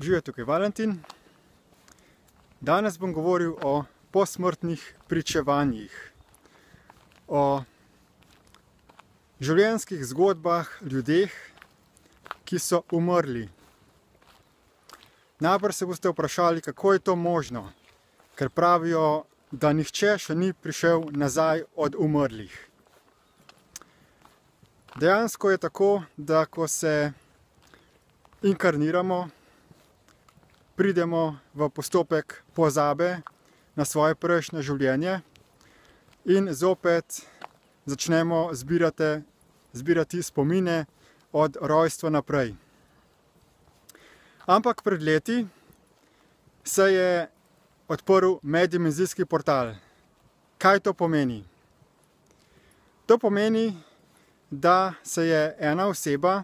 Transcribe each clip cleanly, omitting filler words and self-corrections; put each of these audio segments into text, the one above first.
Živijo, tukaj Valentin. Danes bom govoril o posmrtnih pričevanjih, o življenjskih zgodbah ljudeh, ki so umrli. Najprej se boste vprašali, kako je to možno, ker pravijo, da nihče še ni prišel nazaj od umrlih. Dejansko je tako, da ko se inkarniramo, pridemo v postopek pozabe na svoje prejšnje življenje in zopet začnemo zbirati spomine od rojstva naprej. Ampak pred leti se je odprl meddimenzijski portal. Kaj to pomeni? To pomeni, da se je ena oseba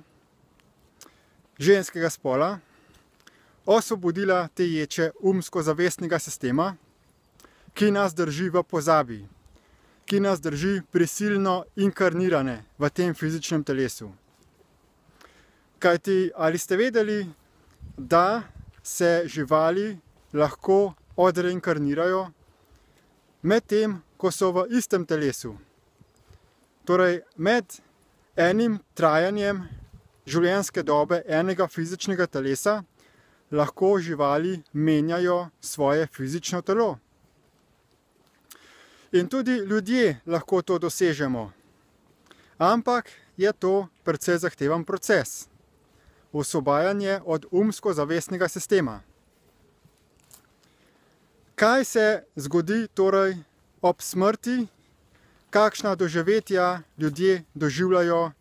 ženskega spola osvobodila te ječe umsko-zavestnega sistema, ki nas drži v pozabi, ki nas drži prisilno inkarnirane v tem fizičnem telesu. Kajti, ali ste vedeli, da se živali lahko odreinkarnirajo med tem, ko so v istem telesu? Torej, med enim trajanjem življenjske dobe enega fizičnega telesa lahko živali menjajo svoje fizično telo. In tudi ljudje lahko to dosežemo. Ampak je to precej zahteven proces. Osvobajanje od umsko-zavestnega sistema. Kaj se zgodi torej ob smrti? Kakšna doživetja ljudje doživljajo,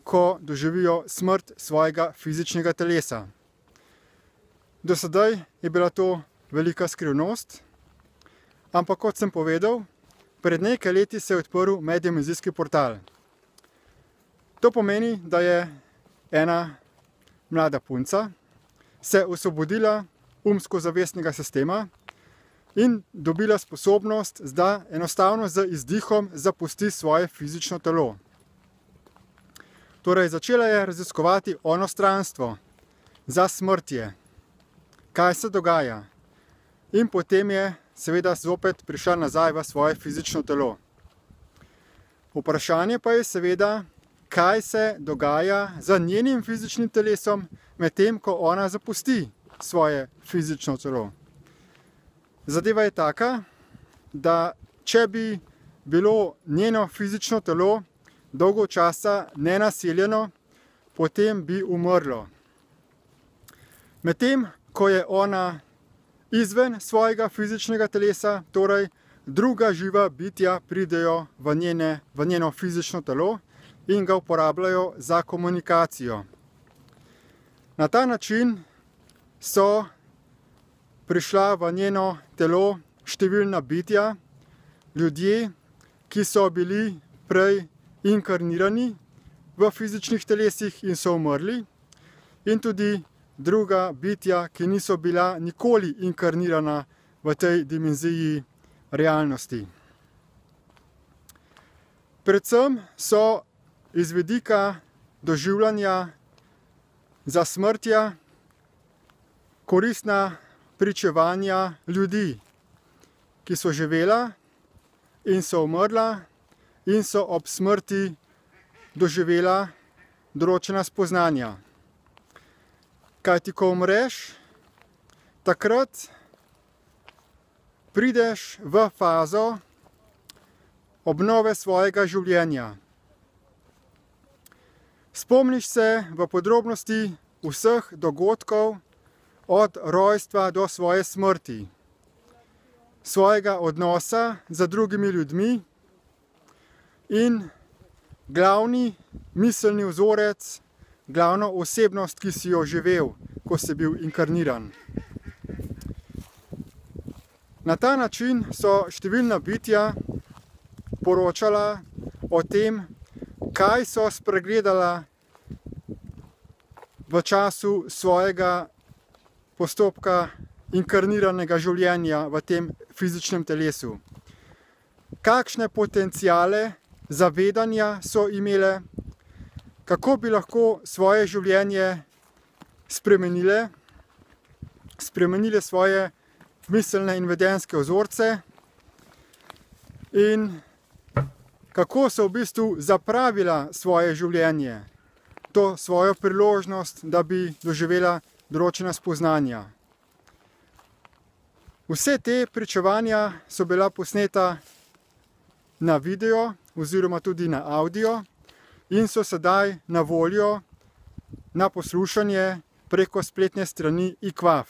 ko doživijo smrt svojega fizičnega telesa? Do sedaj je bila to velika skrivnost, ampak kot sem povedal, pred nekaj leti se je odprl meddimenzijski portal. To pomeni, da je ena mlada punca se osvobodila umsko-zavestnega sistema in dobila sposobnost, da enostavno z izdihom zapusti svoje fizično telo. Torej, začela je raziskovati onostranstvo, za smrtje, kaj se dogaja. In potem je seveda zopet prišla nazaj v svoje fizično telo. Vprašanje pa je seveda, kaj se dogaja z njenim fizičnim telesom, medtem ko ona zapusti svoje fizično telo. Zadeva je taka, da če bi bilo njeno fizično telo dolgo časa nenaseljeno, potem bi umrlo. Medtem ko je ona izven svojega fizičnega telesa, torej druga živa bitja pridejo v njeno fizično telo in ga uporabljajo za komunikacijo. Na ta način so prišla v njeno telo številna bitja, ljudje, ki so bili prej inkarnirani v fizičnih telesih in so umrli, in tudi druga bitja, ki niso bila nikoli inkarnirana v tej dimenziji realnosti. Predvsem so iz vidika doživljanja zasmrtja koristna pričevanja ljudi, ki so živela in so umrla in so ob smrti doživela določena spoznanja. Kajti, ko umreš, takrat prideš v fazo obnove svojega življenja. Spomniš se v podrobnosti vseh dogodkov od rojstva do svoje smrti, svojega odnosa z drugimi ljudmi in glavni miselni vzorec, glavno osebnost, ki si jo živel, ko si bil inkarniran. Na ta način so številna bitja poročala o tem, kaj so spregledala v času svojega postopka inkarniranega življenja v tem fizičnem telesu. Kakšne potenciale zavedanja so imele, kako bi lahko svoje življenje spremenile spremenili svoje miselne in vedenjske vzorce in kako so v bistvu zapravila svoje življenje, to svojo priložnost, da bi doživela določena spoznanja. Vse te pričevanja so bila posneta na video oziroma tudi na audio in so sedaj na voljo na poslušanje preko spletne strani IQAF.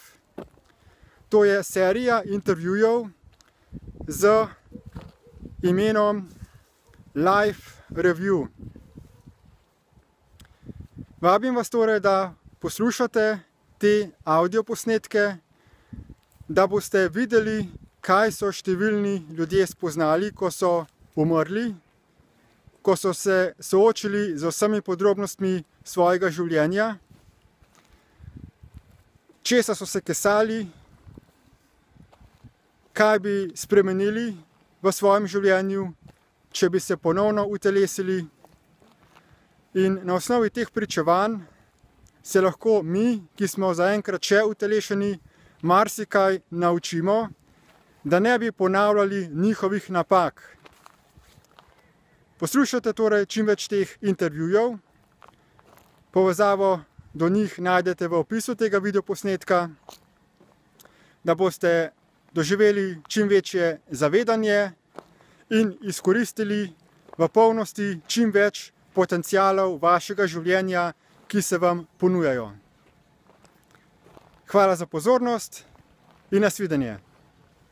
To je serija intervjujev z imenom Life Review. Vabim vas torej, da poslušate te audio posnetke, da boste videli, kaj so številni ljudje spoznali, ko so umrli, ko so se soočili z vsemi podrobnostmi svojega življenja, česa so se kesali, kaj bi spremenili v svojem življenju, če bi se ponovno utelesili. In na osnovi teh pričevanj se lahko mi, ki smo zaenkrat še utelešeni, marsikaj naučimo, da ne bi ponavljali njihovih napak. Poslušajte torej čim več teh intervjujev. Povezavo do njih najdete v opisu tega videoposnetka, da boste doživeli čim večje zavedanje in izkoristili v polnosti čim več potencialov vašega življenja, ki se vam ponujajo. Hvala za pozornost in nasvidenje.